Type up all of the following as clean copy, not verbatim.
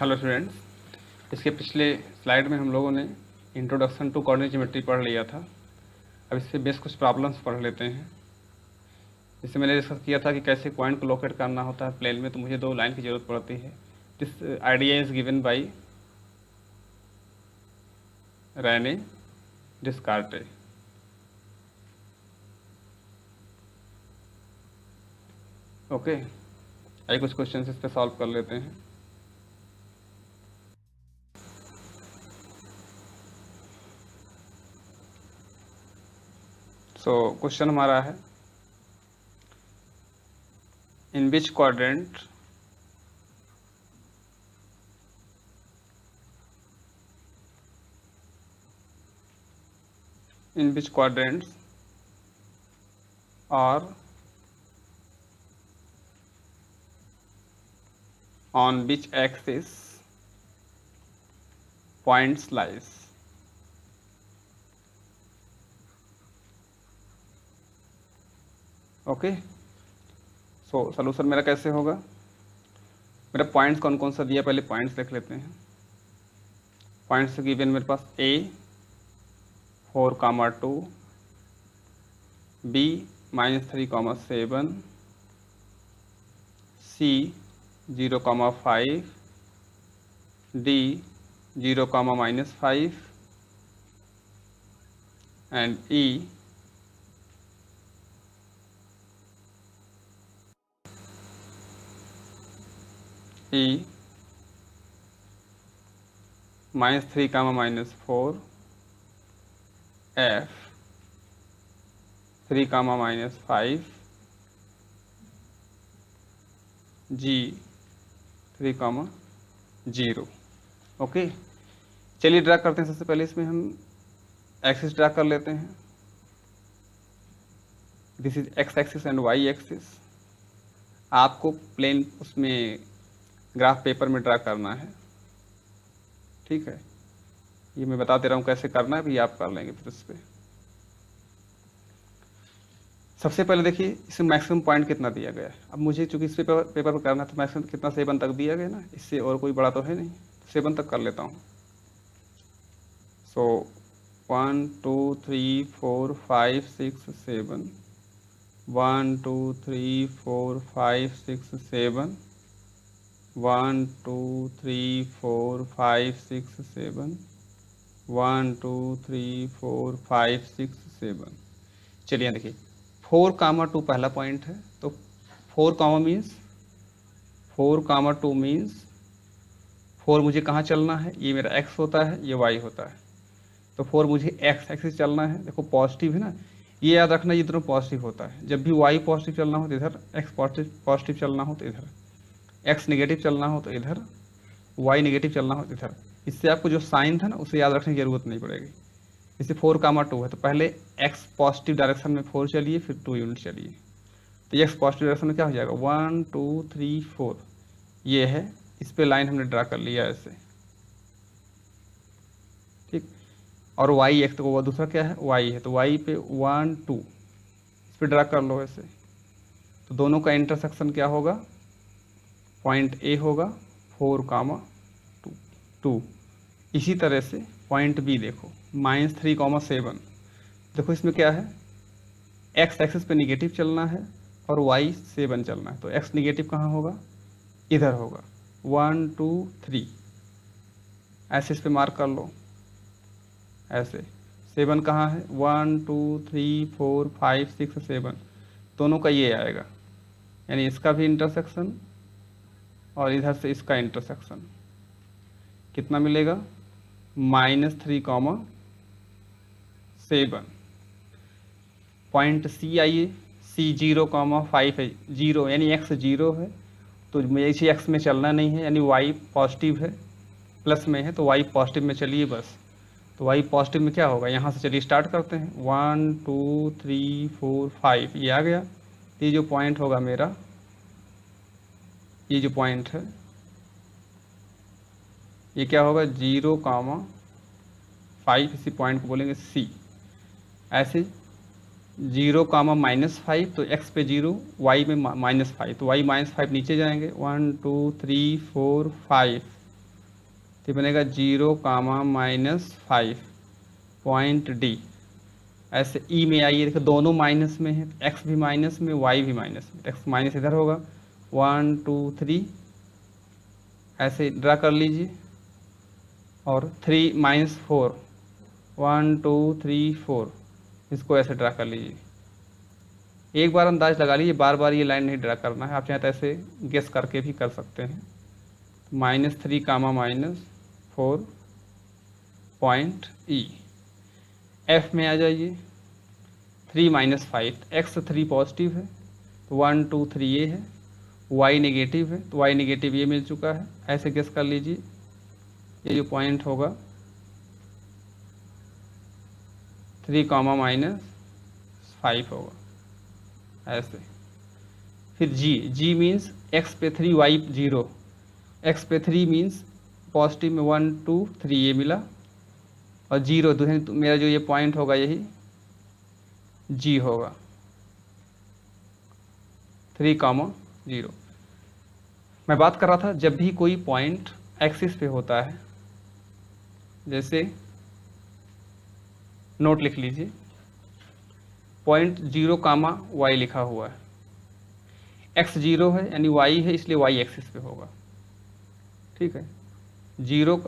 Hello students, इसके पिछले slide में हम लोगों ने इंट्रोडक्शन टू कोऑर्डिनेट ज्योमेट्री पढ़ लिया था। अब इससे बेस कुछ प्रॉब्लम्स पढ़ लेते हैं। जिससे मैंने डिस्कस किया था कि कैसे पॉइंट को लोकेट करना होता है प्लेन में, तो मुझे 2 लाइन की ज़रूरत पड़ती है। This idea is given by Rene Descartes. Okay, आइए कुछ क्वेश्चन इस पर सॉल्व कर लेते हैं। सो क्वेश्चन हमारा है, in which quadrant are on which axis points lies? Okay, so solution मेरा कैसे होगा? मेरा पॉइंट्स कौन कौन सा दिया, पहले पॉइंट्स देख लेते हैं। पॉइंट्स गिवन मेरे पास A 4,2, B -3,7, C 0,5, D 0,-5 and E -3,-4, F 3,-5, G 3,0। Okay, चलिए ड्रा करते हैं। सबसे पहले इसमें हम एक्सिस ड्रा कर लेते हैं। This is X axis and Y axis. आपको प्लेन उसमें ग्राफ पेपर में ड्रा करना है, ठीक है। ये मैं बता दे रहा हूँ कैसे करना है, भी आप कर लेंगे फिर उस पर। सबसे पहले देखिए इसमें मैक्सिमम पॉइंट कितना दिया गया है। अब मुझे चूंकि इस पेपर पर करना है तो मैक्सिमम कितना 7 तक दिया गया ना, इससे और कोई बड़ा तो है नहीं, 7 तक कर लेता हूँ। सो 1 2 3 4 5 6 7, 1 2 3 4 5 6 7, 1 2 3 4 5 6 7, 1 2 3 4 5 6 7। चलिए देखिए 4,2 पहला पॉइंट है, तो 4, मीन्स 4,2 मीन्स 4 मुझे कहाँ चलना है, ये मेरा x होता है, ये y होता है। तो 4 मुझे x एक्सिस चलना है। देखो पॉजिटिव है ना, ये याद रखना, ये दोनों पॉजिटिव होता है। जब भी y पॉजिटिव चलना हो तो इधर, x पॉजिटिव चलना हो तो इधर, x नेगेटिव चलना हो तो इधर, y नेगेटिव चलना हो तो इधर। इससे आपको जो साइन था ना उसे याद रखने की जरूरत नहीं पड़ेगी। जैसे 4,2 है तो पहले x पॉजिटिव डायरेक्शन में 4 चलिए, फिर 2 यूनिट चलिए, तो x पॉजिटिव डायरेक्शन में क्या हो जाएगा 1 2 3 4। ये है, इस पे लाइन हमने ड्रा कर लिया ऐसे, ठीक। और y एक तो वो दूसरा क्या है, y है, तो y पे 1 2 इस पे ड्रा कर लो ऐसे। तो दोनों का इंटरसेक्शन क्या होगा, पॉइंट A होगा 4,2। इसी तरह से पॉइंट B देखो -3,7। देखो इसमें क्या है, x एक्सिस पे निगेटिव चलना है और y 7 चलना है, तो x निगेटिव कहाँ होगा, इधर होगा 1 2 3। ऐसे इस पे मार्क कर लो ऐसे। 7 कहाँ है, 1 2 3 4 5 6 7, दोनों का ये आएगा, यानी इसका भी इंटरसेक्शन और इधर से इसका इंटरसेक्शन कितना मिलेगा, -3,7। पॉइंट C आइए, C 0,5 है, 0 यानी x 0 है, तो मुझे इसी x में चलना नहीं है, यानी y पॉजिटिव है, प्लस में है, तो y पॉजिटिव में चलिए बस। तो y पॉजिटिव में क्या होगा, यहाँ से चलिए स्टार्ट करते हैं, 1 2 3 4 5, ये आ गया। ये जो पॉइंट होगा मेरा, ये जो पॉइंट है ये क्या होगा 0,5, इसी पॉइंट को बोलेंगे C। ऐसे 0,-5, तो x पे 0, y में -5, तो y -5 नीचे जाएंगे, 1 2 3 4 5, तो बनेगा 0 कामा -5 पॉइंट डी। ऐसे ई में आइए, देखो दोनों माइनस में है, एक्स भी माइनस में, वाई भी माइनस में, एक्स माइनस इधर होगा, 1 2 3 ऐसे ड्रा कर लीजिए। और 3 -4 1 2 3 4 इसको ऐसे ड्रा कर लीजिए। एक बार अंदाज लगा लीजिए, बार बार ये लाइन नहीं ड्रा करना है, आप चाहे तो ऐसे गेस करके भी कर सकते हैं। -3 कामा -4 पॉइंट ई। एफ में आ जाइए, 3 -5, एक्स 3 पॉजिटिव है तो 1 2 3 ये है, वाई नेगेटिव है तो वाई नेगेटिव ये मिल चुका है। ऐसे गेस कर लीजिए, ये जो पॉइंट होगा 3 कामा -5 होगा ऐसे। फिर जी मीन्स एक्स पे 3 वाई 0, एक्स पे 3 मीन्स पॉजिटिव में 1 2 3 ये मिला, और 0 तो मेरा जो ये पॉइंट होगा यही जी होगा, 3 कामा 0। मैं बात कर रहा था जब भी कोई पॉइंट एक्सिस पे होता है, जैसे नोट लिख लीजिए, पॉइंट 0 कामा वाई लिखा हुआ है, एक्स 0 है यानी वाई है इसलिए वाई एक्सिस पे होगा, ठीक है। 0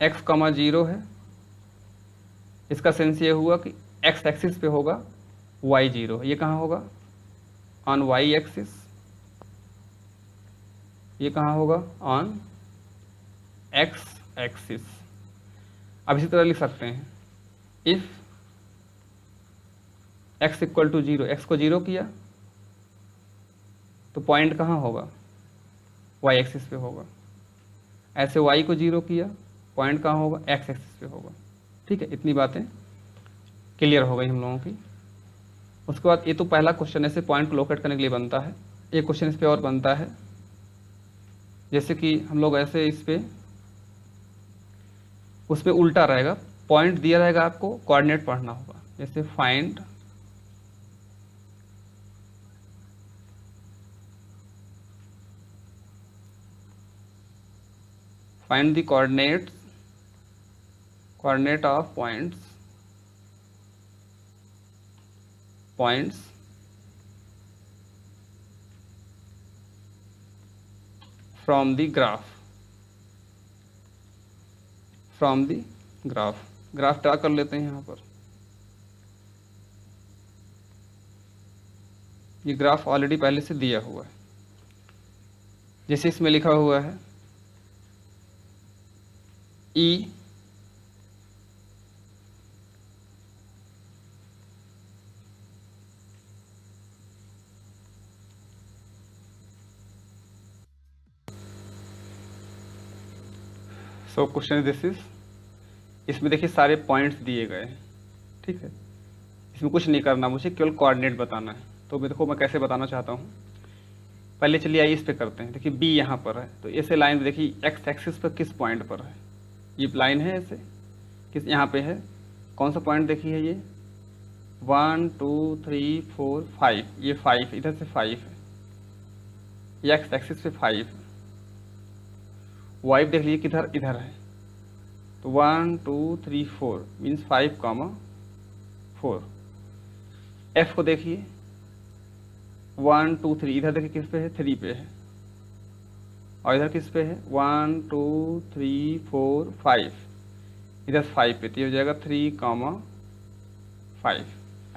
एक्स कामा 0 है, इसका सेंस ये हुआ कि एक्स एक्सिस पे होगा, वाई 0 है, ये कहाँ होगा ऑन वाई एक्सिस, ये कहाँ होगा ऑन एक्स एक्सिस। अब इसी तरह लिख सकते हैं, if x equal to 0, X को 0 किया तो पॉइंट कहाँ होगा y एक्सिस पे होगा, ऐसे y को 0 किया पॉइंट कहाँ होगा x एक्सिस पे होगा, ठीक है। इतनी बातें क्लियर हो गई हम लोगों की। उसके बाद ये तो पहला क्वेश्चन ऐसे पॉइंट को लोकेट करने के लिए बनता है। एक क्वेश्चन इस पे और बनता है, जैसे कि हम लोग ऐसे इस पे, उस पर उल्टा रहेगा, पॉइंट दिया रहेगा आपको, कोऑर्डिनेट पढ़ना होगा, जैसे find the coordinate of points from the graph draw कर लेते हैं यहाँ पर। ये ग्राफ ऑलरेडी पहले से दिया हुआ है, जैसे इसमें लिखा हुआ है ई सो क्वेश्चन दिस इज, इसमें देखिए सारे पॉइंट्स दिए गए हैं, ठीक है। इसमें कुछ नहीं करना, मुझे केवल कोऑर्डिनेट बताना है। तो मैं देखो मैं कैसे बताना चाहता हूँ, पहले चलिए आइए इस पे करते हैं। देखिए बी यहाँ पर है, तो ऐसे लाइन देखिए एक्स एक्सिस पर किस पॉइंट पर है, ये लाइन है ऐसे किस यहाँ पे है, कौन सा पॉइंट देखिए ये 1 2 3 4 5, ये 5 इधर से 5 है, ये एक्स एक्सिस पे 5 है। वाई देख लीजिए किधर इधर है, तो 1 2 3 4 मीन्स 5 कामा 4। एफ को देखिए 1 2 3 इधर देखिए किस पे है 3 पे है, और इधर किस पे है 1 2 3 4 5, इधर 5 पे, तो ये हो जाएगा 3 कामा 5।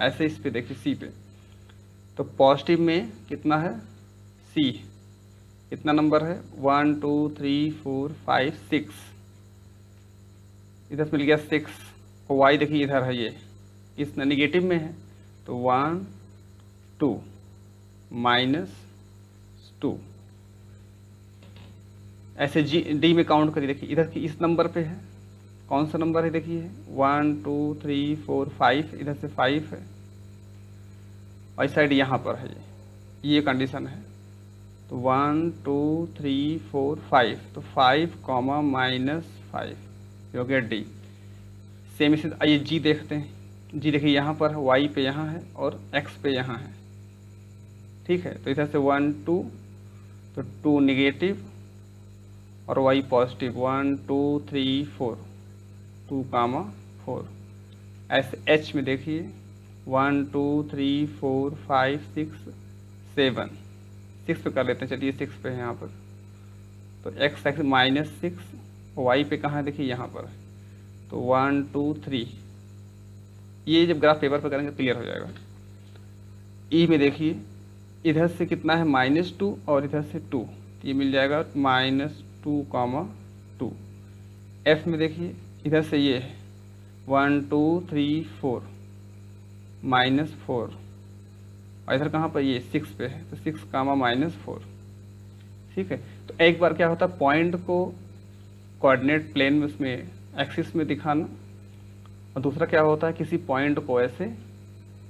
ऐसे इस पे देखिए सी पे, तो पॉजिटिव में कितना है सी, कितना नंबर है 1 2 3 4 5 6, इधर मिल गया 6। और वाई देखिए इधर है, ये इस नेगेटिव में है, तो 1 2 -2। ऐसे डी में काउंट करिए, देखिए इधर की इस नंबर पे है, कौन सा नंबर है देखिए 1 2 3 4 5, इधर से 5 है, और इस साइड यहाँ पर है, ये कंडीशन है। तो 1 2 3 4 5, तो 5 कामा -5 हो गया डी। सेम इसी आइए जी देखते हैं, जी देखिए यहाँ पर है, वाई पे यहाँ है और एक्स पे यहाँ है, ठीक है। तो इधर से 1 2, तो 2 नेगेटिव और वाई पॉजिटिव 1 2 3 4 2, 4। ऐसे एच में देखिए 1 2 3 4 5 6 7, 6 पे कर लेते हैं, चलिए 6 पे है यहाँ पर। तो एक्स एक्स -6, वाई पे कहाँ है देखिए यहाँ पर। तो 1 2 3, ये जब ग्राफ पेपर पर करेंगे क्लियर हो जाएगा। ई में देखिए इधर से कितना है -2 और इधर से 2, तो ये मिल जाएगा -2, 2। एफ में देखिए इधर से ये है 1 2 3 4 -4, और इधर कहाँ पर ये 6 पे है, तो 6, -4। ठीक है, तो एक बार क्या होता है पॉइंट को कोऑर्डिनेट प्लेन में उसमें एक्सिस में दिखाना, और दूसरा क्या होता है किसी पॉइंट को ऐसे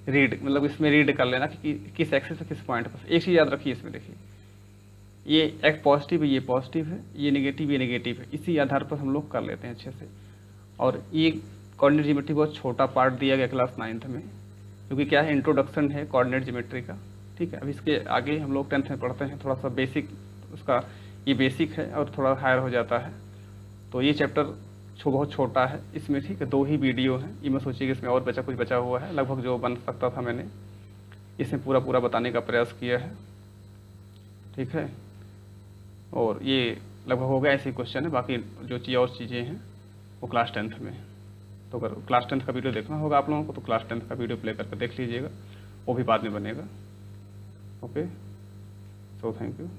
रीड, मतलब इसमें रीड कर लेना कि किस एक्सिस से किस पॉइंट पर। एक चीज़ याद रखिए इसमें, देखिए ये एक पॉजिटिव है, ये पॉजिटिव है, ये नेगेटिव है, इसी आधार पर हम लोग कर लेते हैं अच्छे से। और ये कोऑर्डिनेट ज्योमेट्री बहुत छोटा पार्ट दिया गया क्लास 9th में, क्योंकि क्या है इंट्रोडक्शन है कोऑर्डिनेट ज्योमेट्री का। ठीक है, अब इसके आगे हम लोग 10th में पढ़ते हैं, थोड़ा सा बेसिक उसका, ये बेसिक है और थोड़ा हायर हो जाता है। तो ये चैप्टर बहुत छोटा है इसमें, ठीक है, 2 ही वीडियो हैं, ये मैं सोचिए कि इसमें और कुछ बचा हुआ है, लगभग जो बन सकता था मैंने इसमें पूरा बताने का प्रयास किया है। ठीक है, और ये लगभग हो गया, ऐसे क्वेश्चन है, बाकी जो और चीज़ें हैं वो क्लास 10th में। तो अगर क्लास 10th का वीडियो देखना होगा आप लोगों को तो क्लास 10th का वीडियो प्ले करके देख लीजिएगा, वो भी बाद में बनेगा। Okay, so thank you.